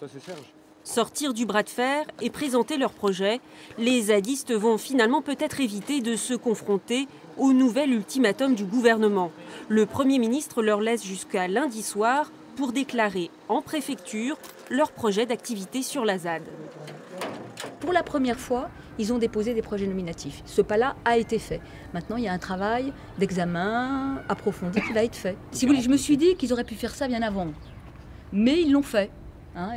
Ça, c'est Serge. Sortir du bras de fer et présenter leur projet, les zadistes vont finalement peut-être éviter de se confronter au nouvel ultimatum du gouvernement. Le Premier ministre leur laisse jusqu'à lundi soir pour déclarer en préfecture leur projet d'activité sur la ZAD. Pour la première fois, ils ont déposé des projets nominatifs. Ce pas-là a été fait. Maintenant, il y a un travail d'examen approfondi qui va être fait. Si vous voulez, je me suis dit qu'ils auraient pu faire ça bien avant. Mais ils l'ont fait.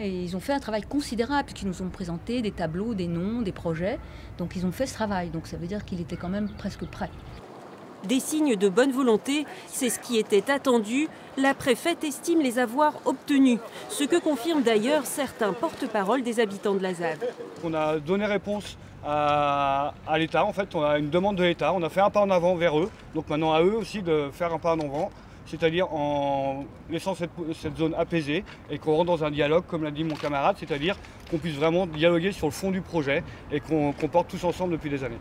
Et ils ont fait un travail considérable puisqu'ils nous ont présenté des tableaux, des noms, des projets. Donc ils ont fait ce travail. Donc ça veut dire qu'il était quand même presque prêt. Des signes de bonne volonté, c'est ce qui était attendu. La préfète estime les avoir obtenus, ce que confirment d'ailleurs certains porte-parole des habitants de la ZAD. On a donné réponse à l'État, en fait, on a une demande de l'État, on a fait un pas en avant vers eux, donc maintenant à eux aussi de faire un pas en avant, c'est-à-dire en laissant cette zone apaisée et qu'on rentre dans un dialogue, comme l'a dit mon camarade, c'est-à-dire qu'on puisse vraiment dialoguer sur le fond du projet et qu'on porte tous ensemble depuis des années.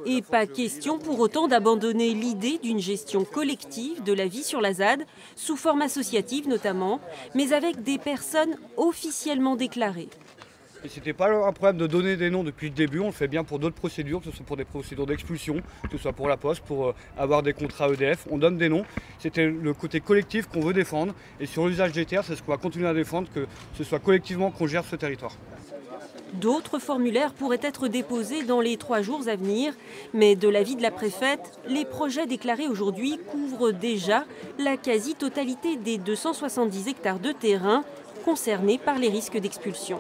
Et pas question pour autant d'abandonner l'idée d'une gestion collective de la vie sur la ZAD, sous forme associative notamment, mais avec des personnes officiellement déclarées. Et c'était pas un problème de donner des noms depuis le début, on le fait bien pour d'autres procédures, que ce soit pour des procédures d'expulsion, que ce soit pour la Poste, pour avoir des contrats EDF, on donne des noms. C'était le côté collectif qu'on veut défendre, et sur l'usage des terres, c'est ce qu'on va continuer à défendre, que ce soit collectivement qu'on gère ce territoire. D'autres formulaires pourraient être déposés dans les 3 jours à venir, mais de l'avis de la préfète, les projets déclarés aujourd'hui couvrent déjà la quasi-totalité des 270 hectares de terrain concernés par les risques d'expulsion.